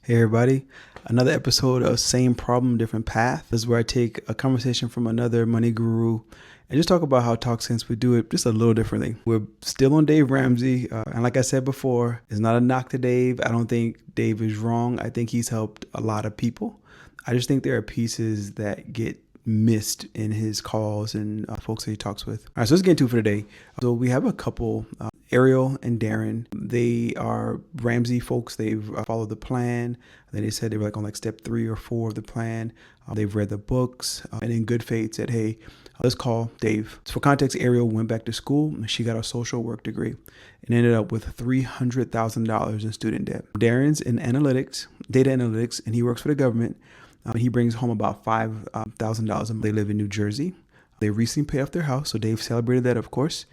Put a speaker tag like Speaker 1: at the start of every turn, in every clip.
Speaker 1: Hey everybody, another episode of Same Problem, Different Path. This is where I take a conversation from another money guru and just talk about how TalkSense would do it just a little differently. We're still on Dave Ramsey, and like I said before, it's not a knock to Dave. I don't think Dave is wrong. I think he's helped a lot of people. I just think there are pieces that get missed in his calls and folks that he talks with. All right, so let's get into it for today. So we have a couple, Ariel and Darren. They are Ramsey folks. They've followed the plan. Then they said they were like on like step 3 or 4 of the plan. They've read the books and in good faith said, hey, let's call Dave. So for context, Ariel went back to school. She got a social work degree and ended up with $300,000 in student debt. Darren's in analytics, data analytics, and he works for the government. He brings home about $5,000. They live in New Jersey. They recently paid off their house, so Dave celebrated that, of course.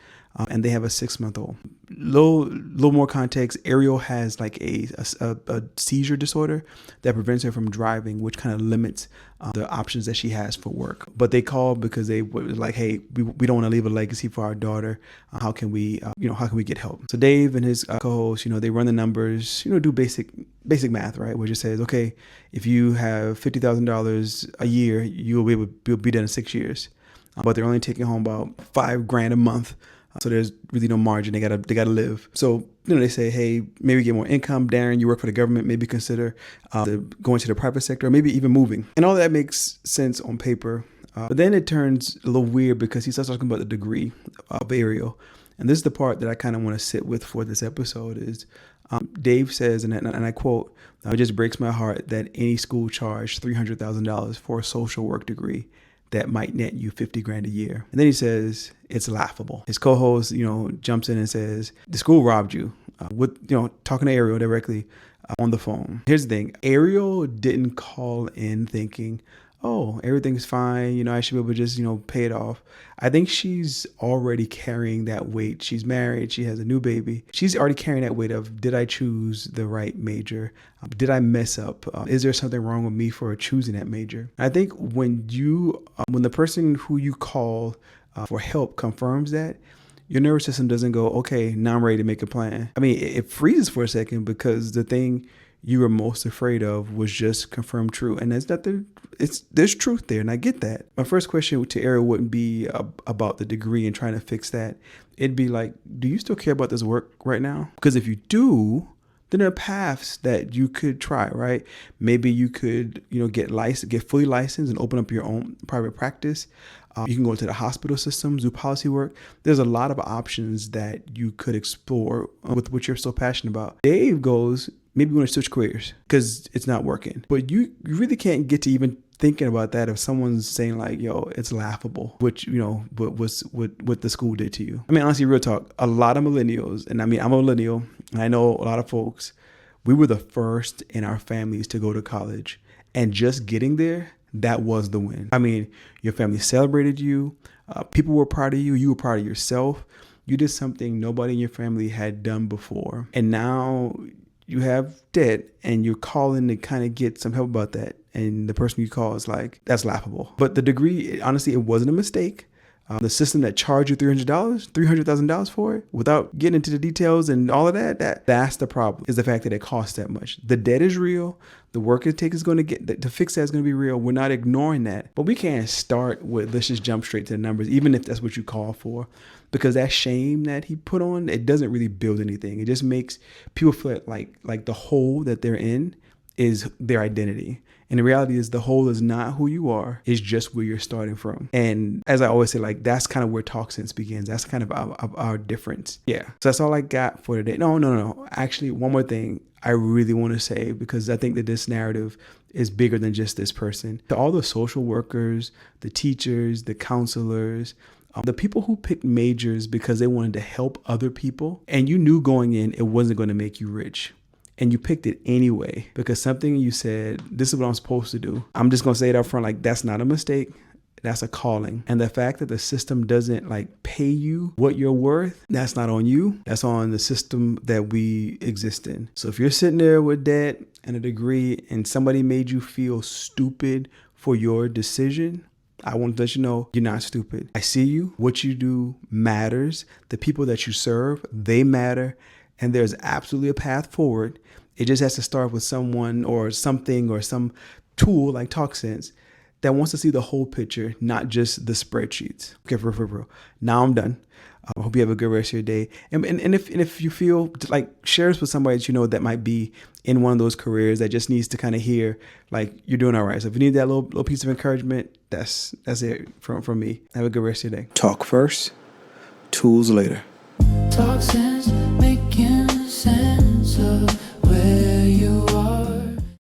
Speaker 1: And they have a 6-month-old. Little more context. Ariel has like a seizure disorder that prevents her from driving, which kind of limits the options that she has for work. But they called because they were like, hey, we don't want to leave a legacy for our daughter. How can we get help? So Dave and his co-host, they run the numbers, do basic math, right? Which just says, okay, if you have $50,000 a year, you'll be done in 6 years. But they're only taking home about $5,000 a month. So there's really no margin. They gotta live. So they say, hey, maybe get more income. Darren, you work for the government. Maybe consider going to the private sector, or maybe even moving. And all that makes sense on paper. But then it turns a little weird because he starts talking about the degree of Ariel. And this is the part that I kind of want to sit with for this episode is Dave says, and I quote, it just breaks my heart that any school charged $300,000 for a social work degree that might net you $50,000 a year. And then he says, it's laughable. His co-host, jumps in and says, the school robbed you with, talking to Ariel directly on the phone. Here's the thing. Ariel didn't call in thinking, oh, everything's fine. I should be able to just, pay it off. I think she's already carrying that weight. She's married. She has a new baby. She's already carrying that weight of, did I choose the right major? Did I mess up? Is there something wrong with me for choosing that major? I think when the person who you call for help confirms that, your nervous system doesn't go, okay, now I'm ready to make a plan. I mean, it freezes for a second because the thing you were most afraid of was just confirmed true. And there's truth there. And I get that. My first question to Ariel wouldn't be about the degree and trying to fix that. It'd be like, do you still care about this work right now? Because if you do, then there are paths that you could try, right? Maybe you could, get fully licensed and open up your own private practice. You can go into the hospital systems, do policy work. There's a lot of options that you could explore with what you're so passionate about. Dave goes, maybe you want to switch careers because it's not working. But you really can't get to even thinking about that if someone's saying like, yo, it's laughable, which, what the school did to you. I mean, honestly, real talk, a lot of millennials, and I mean, I'm a millennial, and I know a lot of folks, we were the first in our families to go to college. And just getting there, that was the win. I mean, your family celebrated you. People were proud of you. You were proud of yourself. You did something nobody in your family had done before. And now you have debt and you're calling to kind of get some help about that. And the person you call is like, that's laughable. But the degree, honestly, it wasn't a mistake. The system that charged you $300,000 for it, without getting into the details and all of that's the problem, is the fact that it costs that much. The debt is real. The work it takes is going to get to fix that is going to be real. We're not ignoring that, but we can't start with, let's just jump straight to the numbers, even if that's what you call for, because that shame that he put on, it doesn't really build anything. It just makes people feel like the hole that they're in is their identity. And the reality is the whole is not who you are. It's just where you're starting from. And as I always say, that's kind of where TalkSense begins. That's kind of our difference. Yeah. So that's all I got for today. No. Actually, one more thing I really want to say, because I think that this narrative is bigger than just this person. To all the social workers, the teachers, the counselors, the people who picked majors because they wanted to help other people, and you knew going in, it wasn't going to make you rich. And you picked it anyway because something you said, this is what I'm supposed to do. I'm just going to say it up front, that's not a mistake. That's a calling. And the fact that the system doesn't pay you what you're worth, that's not on you. That's on the system that we exist in. So if you're sitting there with debt and a degree and somebody made you feel stupid for your decision, I want to let you know you're not stupid. I see you. What you do matters. The people that you serve, they matter. And there's absolutely a path forward. It just has to start with someone or something or some tool like TalkSense that wants to see the whole picture, not just the spreadsheets. Okay, for real. Now I'm done. I hope you have a good rest of your day. And if you feel like, share this with somebody that you know that might be in one of those careers that just needs to kind of hear like you're doing all right. So if you need that little piece of encouragement, that's it from me. Have a good rest of your day. Talk first, tools later.
Speaker 2: Talk sense, making sense of